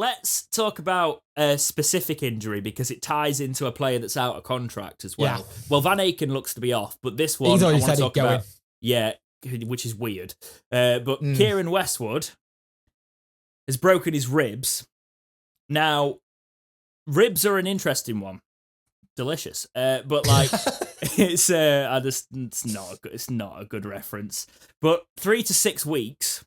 let's talk about a specific injury because it ties into a player that's out of contract as well. Yeah. Well, Van Aken looks to be off, but this one He's I already want to said talk he's going. about. Yeah, which is weird. But Kieren Westwood has broken his ribs. Now, ribs are an interesting one. Delicious. But like it's not a good reference. But 3 to 6 weeks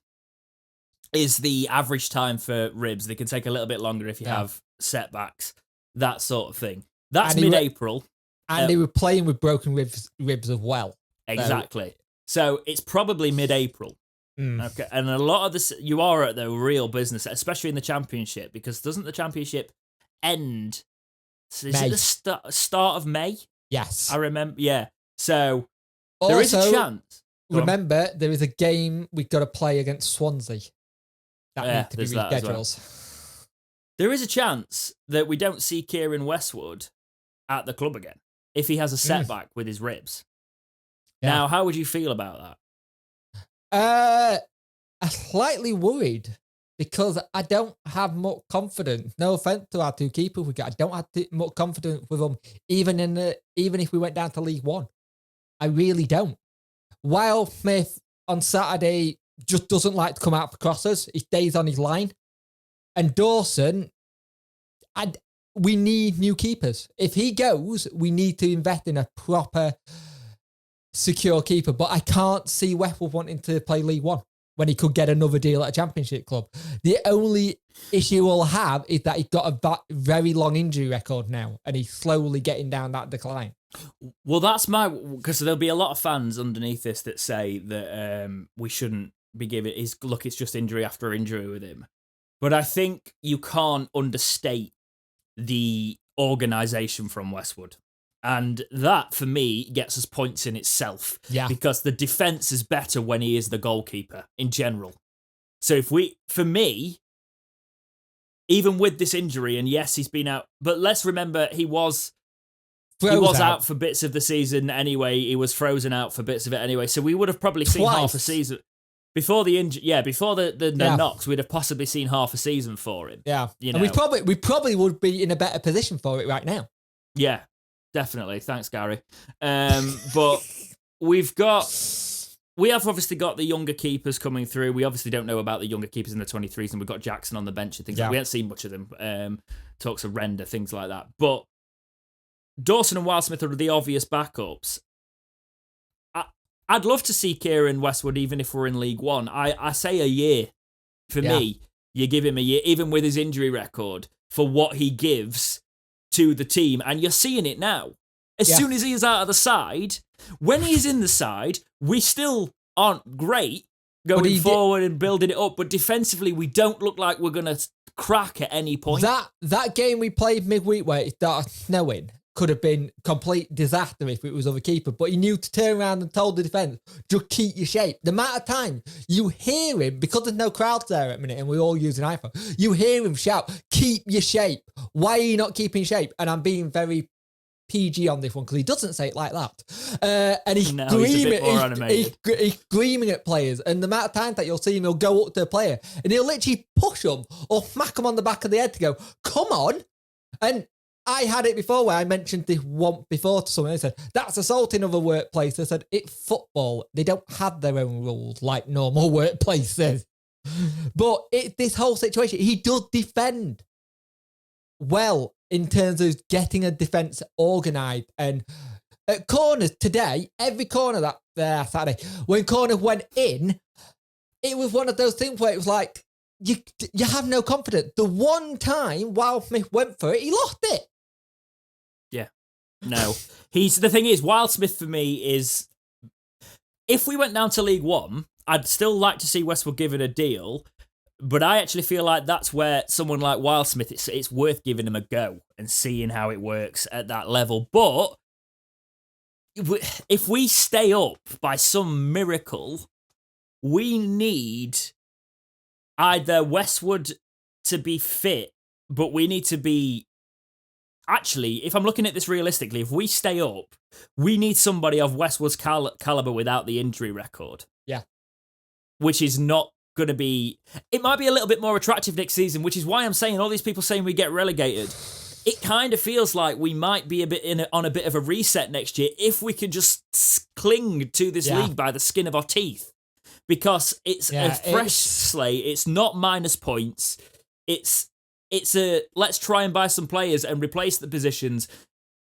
is the average time for ribs. They can take a little bit longer if you have setbacks, that sort of thing. That's mid-April. And they were playing with broken ribs as well. Exactly. So it's probably mid-April. Okay. And a lot of this, you are at the real business, especially in the championship, because doesn't the championship end? Is it the start of May? Yes. I remember. Yeah. So there is a chance. Remember, there is a game we've got to play against Swansea. That needs to be rescheduled. Well. There is a chance that we don't see Kieren Westwood at the club again if he has a setback with his ribs. Yeah. Now, how would you feel about that? I'm slightly worried because I don't have much confidence. No offense to our two keepers we got. I don't have much confidence with them, even if we went down to League One. I really don't. Wild Smith on Saturday just doesn't like to come out for crosses. He stays on his line. And Dawson, we need new keepers. If he goes, we need to invest in a proper, secure keeper. But I can't see Westwood wanting to play League One when he could get another deal at a championship club. The only issue we'll have is that he's got a very long injury record now, and he's slowly getting down that decline. Well, that's because there'll be a lot of fans underneath this that say that we shouldn't be giving it's just injury after injury with him. But I think you can't understate the organisation from Westwood. And that, for me, gets us points in itself. Yeah. Because the defence is better when he is the goalkeeper in general. So for me, even with this injury, and yes, he's been out, but let's remember he was out for bits of the season anyway. He was frozen out for bits of it anyway. So we would have probably seen half a season. Before the injury, before the knocks, we'd have possibly seen half a season for him. Yeah. You know? And we probably would be in a better position for it right now. Yeah. Definitely. Thanks, Gary. But we have obviously got the younger keepers coming through. We obviously don't know about the younger keepers in the 23s, and we've got Jackson on the bench and things like that. We haven't seen much of them. Talks of Render, things like that. But Dawson and Wildsmith are the obvious backups. I'd love to see Kieren Westwood, even if we're in League One. I say a year. For me, you give him a year, even with his injury record, for what he gives to the team, and you're seeing it now. As soon as he is out of the side, when he's in the side, we still aren't great going forward and building it up, but defensively, we don't look like we're going to crack at any point. That game we played midweek where it started snowing could have been complete disaster if it was other keeper, but he knew to turn around and told the defence, just keep your shape. The amount of time you hear him, because there's no crowds there at the minute and we're all using iPhone, you hear him shout, keep your shape. Why are you not keeping shape? And I'm being very PG on this one because he doesn't say it like that. And he's screaming at players, and the amount of times that you'll see him, he'll go up to a player and he'll literally push them or smack them on the back of the head to go, come on. And I had it before where I mentioned this one before to someone. They said, that's assault in other workplaces. I said, it's football. They don't have their own rules like normal workplaces. But this whole situation, he does defend well in terms of getting a defence organised. And at corners today, every corner that Saturday, when corner went in, it was one of those things where it was like, you have no confidence. The one time Wildsmith went for it, he lost it. Yeah. No. The thing is, Wildsmith for me is, if we went down to League One, I'd still like to see Westwood given a deal, but I actually feel like that's where someone like Wildsmith, it's worth giving him a go and seeing how it works at that level. But if we stay up by some miracle, we need either Westwood to be fit, but we need to be... Actually, if I'm looking at this realistically, if we stay up, we need somebody of Westwood's caliber without the injury record. Yeah. Which is not going to be... It might be a little bit more attractive next season, which is why I'm saying all these people saying we get relegated. It kind of feels like we might be on a bit of a reset next year if we can just cling to this league by the skin of our teeth. Because it's a fresh slate. It's not minus points. It's a let's try and buy some players and replace the positions.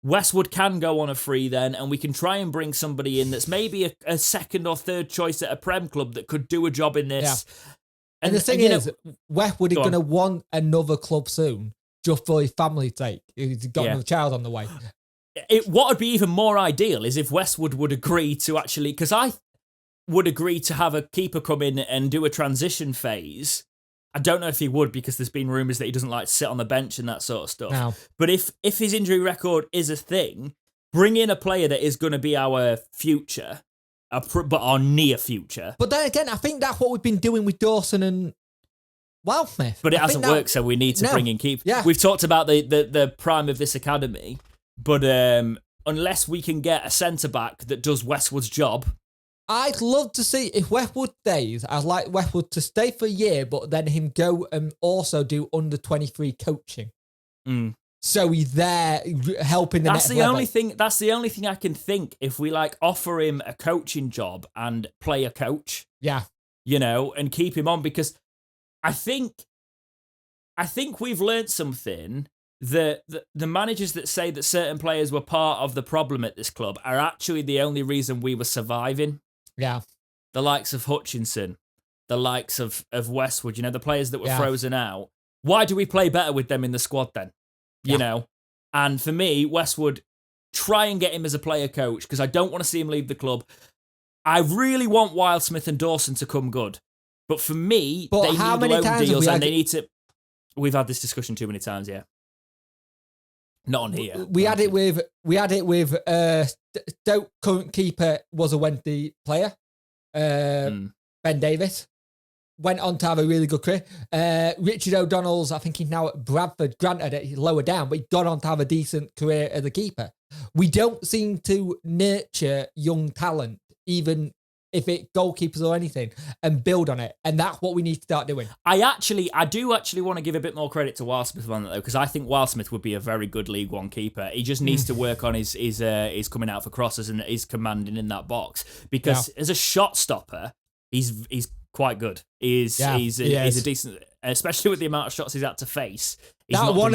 Westwood can go on a free then, and we can try and bring somebody in that's maybe a second or third choice at a Prem club that could do a job in this. Yeah. And the thing is, Westwood is going to want another club soon, just for his family's sake. He's got another child on the way. What would be even more ideal is if Westwood would agree to actually, because I would agree to have a keeper come in and do a transition phase. I don't know if he would, because there's been rumours that he doesn't like to sit on the bench and that sort of stuff. No. But if his injury record is a thing, bring in a player that is going to be our future, but our near future. But then again, I think that's what we've been doing with Dawson and Wildsmith. But it hasn't worked, so we need to bring in keepers. Yeah. We've talked about the prime of this academy, but unless we can get a centre-back that does Westwood's job... I'd love to see, if Westwood stays, I'd like Westwood to stay for a year, but then him go and also do under 23 coaching. So he's there helping the next level. That's the only thing I can think, if we offer him a coaching job and play a coach. Yeah. And keep him on, because I think we've learned something. The managers that say that certain players were part of the problem at this club are actually the only reason we were surviving. Yeah. The likes of Hutchinson, the likes of Westwood, the players that were frozen out. Why do we play better with them in the squad then? You know? And for me, Westwood, try and get him as a player coach, because I don't want to see him leave the club. I really want Wildsmith and Dawson to come good. But for me, they need loan deals and they need to... We've had this discussion too many times, yeah. Not on here. We had it with Stoke current keeper was a Wednesday player. Ben Davis went on to have a really good career. Richard O'Donnell's, I think he's now at Bradford. Granted, he's lower down, but he got on to have a decent career as a keeper. We don't seem to nurture young talent, even if it's goalkeepers or anything, and build on it. And that's what we need to start doing. I do actually want to give a bit more credit to Wildsmith on that, though, because I think Wildsmith would be a very good League One keeper. He just needs to work on his coming out for crosses and his commanding in that box. Because as a shot stopper, he's quite good. He's a decent, especially with the amount of shots he's had to face. That one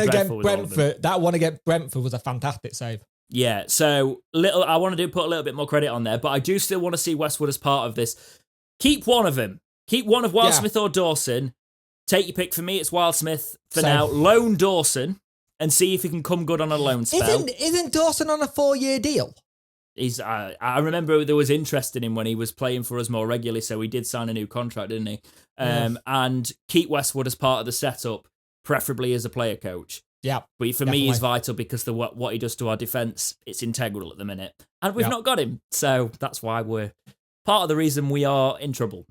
against Brentford was a fantastic save. Yeah, so I want to put a little bit more credit on there, but I do still want to see Westwood as part of this. Keep one of them. Keep one of Wildsmith or Dawson. Take your pick. For me, it's Wildsmith for now. Loan Dawson and see if he can come good on a loan spell. Isn't Dawson on a 4-year deal? I remember there was interest in him when he was playing for us more regularly, so he did sign a new contract, didn't he? And keep Westwood as part of the setup, preferably as a player coach. Yeah, but for me, he's vital because what he does to our defence, it's integral at the minute. And we've not got him. So that's why we're part of the reason we are in trouble.